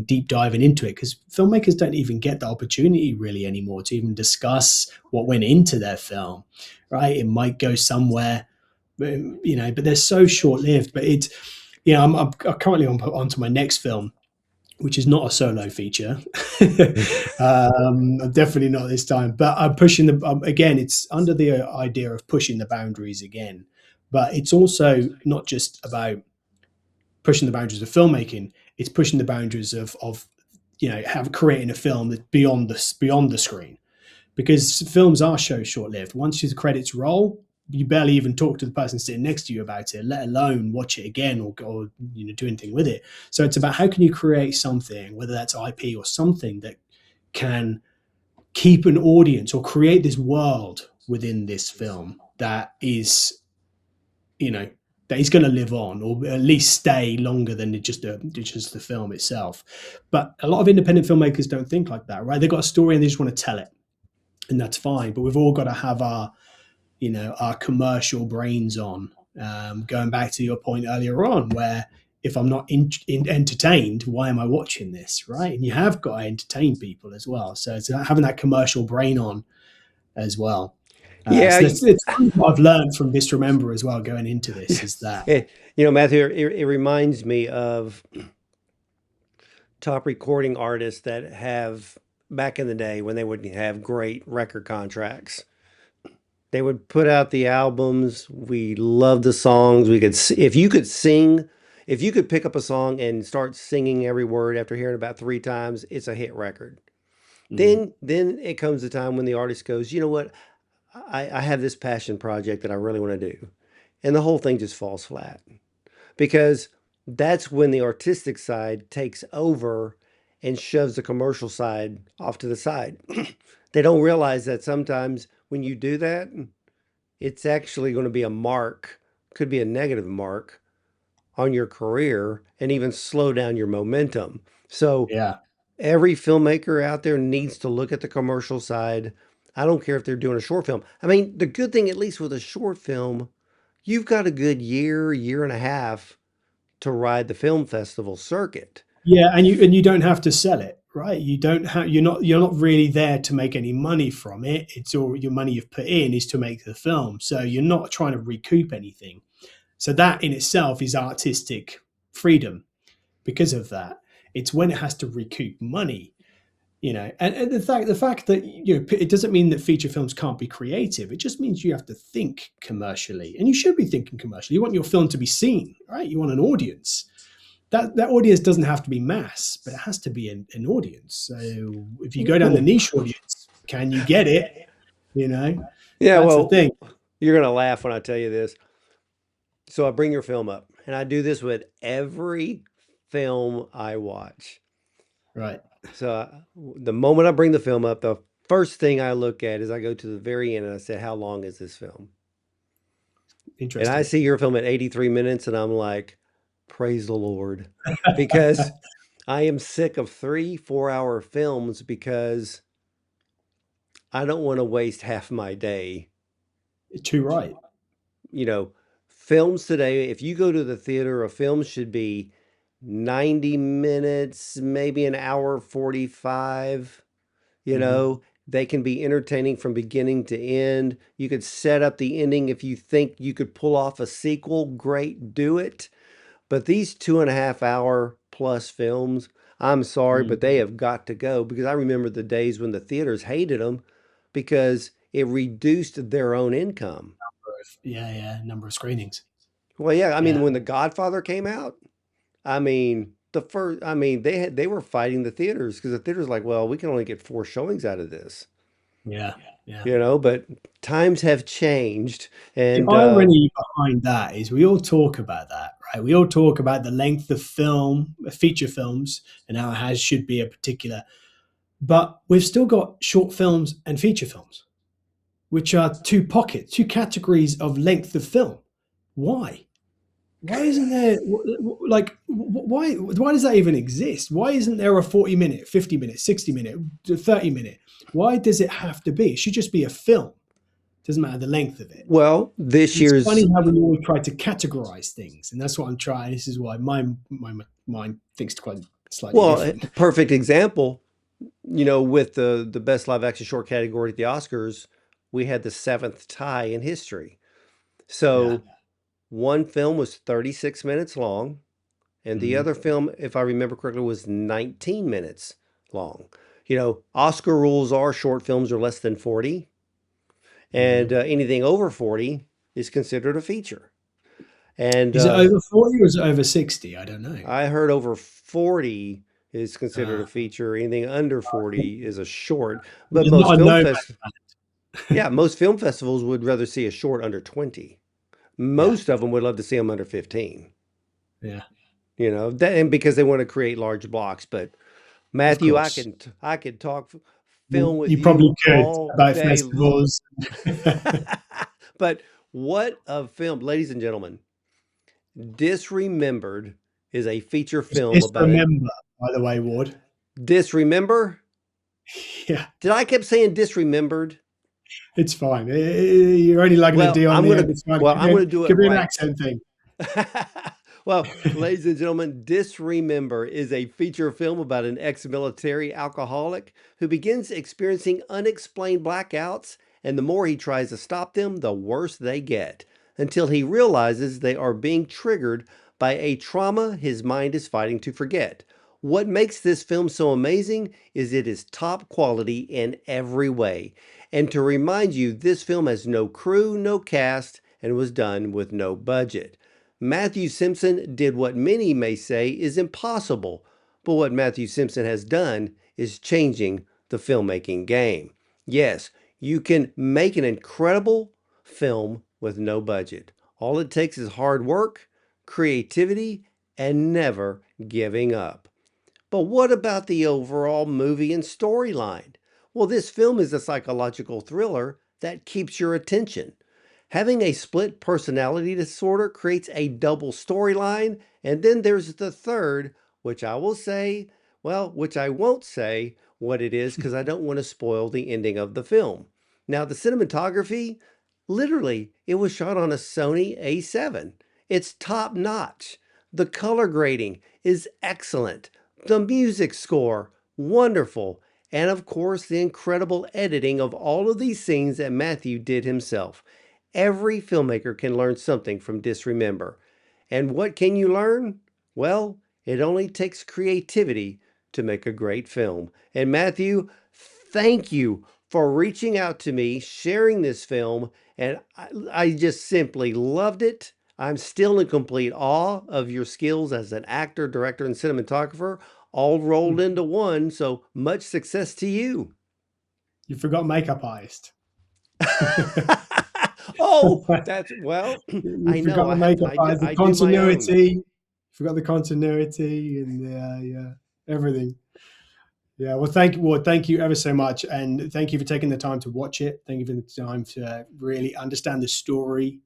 deep diving into it, because filmmakers don't even get the opportunity really anymore to even discuss what went into their film, right? It might go somewhere, but they're so short lived. But it's, I'm currently on to my next film, which is not a solo feature. Definitely not this time. But I'm pushing again. It's under the idea of pushing the boundaries again, but it's also not just about pushing the boundaries of filmmaking. It's pushing the boundaries of have creating a film that's beyond the screen, because films are so short lived. Once the credits roll, you barely even talk to the person sitting next to you about it, let alone watch it again or do anything with it. So it's about how can you create something, whether that's IP or something that can keep an audience or create this world within this film that is, you know, that is going to live on or at least stay longer than just the film itself. But a lot of independent filmmakers don't think like that, right? They've got a story and they just want to tell it, and that's fine. But we've all got to have our commercial brains on. Going back to your point earlier on, where if I'm not entertained, why am I watching this, right? And you have got to entertain people as well. So it's having that commercial brain on as well. Yeah, So it's what I've learned from DISREMEMBER as well going into this yeah. is that. Matthew, it reminds me of top recording artists that have back in the day when they would have great record contracts. They would put out the albums. We loved the songs. If you could sing, if you could pick up a song and start singing every word after hearing it about three times, it's a hit record. Mm, Then it comes the time when the artist goes, you know what? I have this passion project that I really want to do. And the whole thing just falls flat because that's when the artistic side takes over and shoves the commercial side off to the side. They don't realize that sometimes when you do that, it's actually going to be a mark, could be a negative mark on your career and even slow down your momentum. So yeah. every filmmaker out there needs to look at the commercial side. I don't care if they're doing a short film. I mean, the good thing, at least with a short film, you've got a good year and a half to ride the film festival circuit. Yeah, and you don't have to sell it, right? You don't have you're not really there to make any money from it. It's all your money you've put in is to make the film. So you're not trying to recoup anything. So that in itself is artistic freedom because of that. It's when it has to recoup money, and the fact that it doesn't mean that feature films can't be creative. It just means you have to think commercially, and you should be thinking commercially. You want your film to be seen, right? You want an audience. That audience doesn't have to be mass, but it has to be an audience. So if you go down the Well, niche audience, can you get it? You know, yeah, that's the thing, well, you're going to laugh when I tell you this. So I bring your film up, and I do this with every film I watch. right? The moment I bring the film up, the first thing I look at is I go to the very end and I say, how long is this film? And I Interesting. see your film at 83 minutes, and I'm like, praise the Lord. Because I am sick of 3 4 hour films because I don't want to waste half my day. Too right. You know, films today, if you go to the theater, a film should be 90 minutes, maybe an hour 45. You Hmm. know, they can be entertaining from beginning to end. You could set up the ending if you think you could pull off a sequel, great, do it. But these 2.5 hour plus films, I'm sorry, but Mm. they have got to go because I remember the days when the theaters hated them because it reduced their own income. Yeah, yeah. Number of screenings. Well, yeah, I Yeah, mean, when The Godfather came out, I mean, the first, I mean, they were fighting the theaters because the theaters like, well, we can only get four showings out of this, Yeah, yeah. you know, but times have changed. The And irony behind that is we all talk about that, right? We all talk about the length of film, feature films, and how it has should be a particular, but we've still got short films and feature films, which are two pockets, two categories of length of film. Why? Why isn't there like why does that even exist? Why isn't there a 40-minute, 50-minute, 60-minute, 30-minute? Why does it have to be? It should just be a film. Doesn't matter the length of it. well, this It's year's, funny how we always try to categorize things, and that's what I'm trying. This is why my mind thinks quite slightly well, different. perfect example, you know, with the best live action short category at the Oscars, we had the seventh tie in history. Yeah, So one film was 36 minutes long, and the hmm other film, if I remember correctly, was 19 minutes long. You know, Oscar rules are short films are less than 40, and hmm anything over 40 is considered a feature. And Is it over 40 or is it over 60? I don't know. I heard over 40 is considered a Uh, feature. Anything under 40 is a short. But there's most not a film no fest, yeah, most film festivals would rather see a short under 20. Yeah, Most of them would love to see them under 15. yeah, You know, that, and because they want to create large blocks. But of Matthew, course. I could talk film with You probably you could all about day. festivals. But what a film, ladies and gentlemen. Disremembered is a feature film about an Disremember, by the way, Ward. disremember. Yeah, Did I kept saying disremembered? it's fine. You're only lugging a Well, D on I'm the end. gonna It's fine. well, I'm gonna do it Could be an right. accent thing. Well, ladies and gentlemen, Disremember is a feature film about an ex-military alcoholic who begins experiencing unexplained blackouts, and the more he tries to stop them, the worse they get, until he realizes they are being triggered by a trauma his mind is fighting to forget. What makes this film so amazing is it is top quality in every way. And to remind you, this film has no crew, no cast, and was done with no budget. Matthew Simpson did what many may say is impossible, but what Matthew Simpson has done is changing the filmmaking game. Yes, you can make an incredible film with no budget. All it takes is hard work, creativity, and never giving up. But what about the overall movie and storyline? Well, this film is a psychological thriller that keeps your attention. Having a split personality disorder creates a double storyline, and then there's the third, which I will say, well, which I won't say what it is because I don't want to spoil the ending of the film. Now, the cinematography, literally, it was shot on a Sony A7. It's top notch. The color grading is excellent. The music score, wonderful. And of course, the incredible editing of all of these scenes that Matthew did himself. Every filmmaker can learn something from Disremember. And what can you learn? Well, it only takes creativity to make a great film. And Matthew, thank you for reaching out to me, sharing this film, and I just simply loved it. I'm still in complete awe of your skills as an actor, director, and cinematographer, all rolled into one. So much success to you. You forgot makeup artist. Oh, that's well, You I know. forgot the makeup artist, the I do my own. continuity. You forgot the continuity and yeah, everything. Yeah, thank you ever so much, and thank you for taking the time to watch it. Thank you for the time to really understand the story.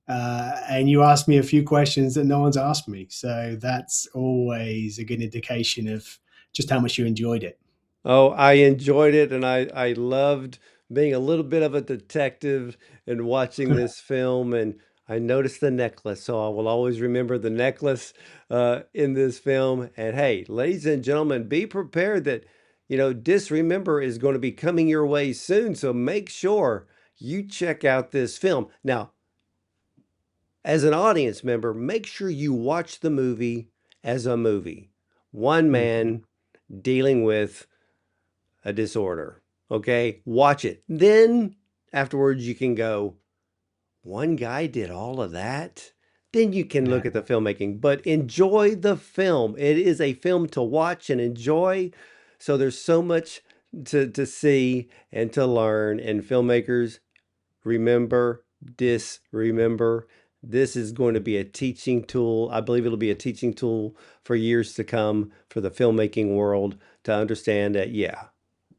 And you asked me a few questions that no one's asked me, so that's always a good indication of just how much you enjoyed it. Oh, I enjoyed it, and I loved being a little bit of a detective and watching this film. And I noticed the necklace, so I will always remember the necklace in this film. And hey, ladies and gentlemen, be prepared that Disremember is going to be coming your way soon. So make sure you check out this film. Now, as an audience member, make sure you watch the movie as a movie. One Mhm. man dealing with a disorder. Okay, watch it. Then afterwards, you can go, one guy did all of that. then you can Yeah. look at the filmmaking. But enjoy the film. It is a film to watch and enjoy. So there's so much to see and to learn. And filmmakers, remember, disremember. This is going to be a teaching tool. I believe it'll be a teaching tool for years to come for the filmmaking world to understand that, yeah,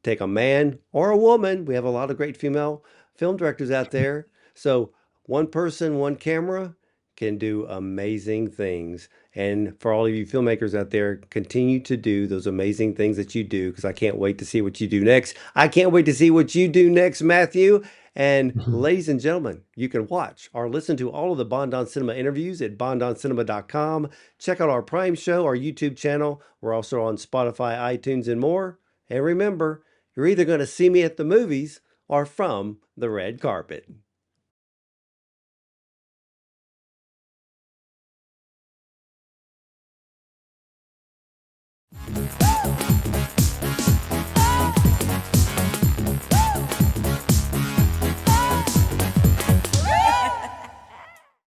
take a man or a woman. We have a lot of great female film directors out there. So one person, one camera can do amazing things. And for all of you filmmakers out there, continue to do those amazing things that you do, because I can't wait to see what you do next. I can't wait to see what you do next, Matthew. And ladies and gentlemen, you can watch or listen to all of the Bond on Cinema interviews at bondoncinema.com. Check out our Prime show, our YouTube channel. We're also on Spotify, iTunes, and more. And remember, you're either going to see me at the movies or from the red carpet.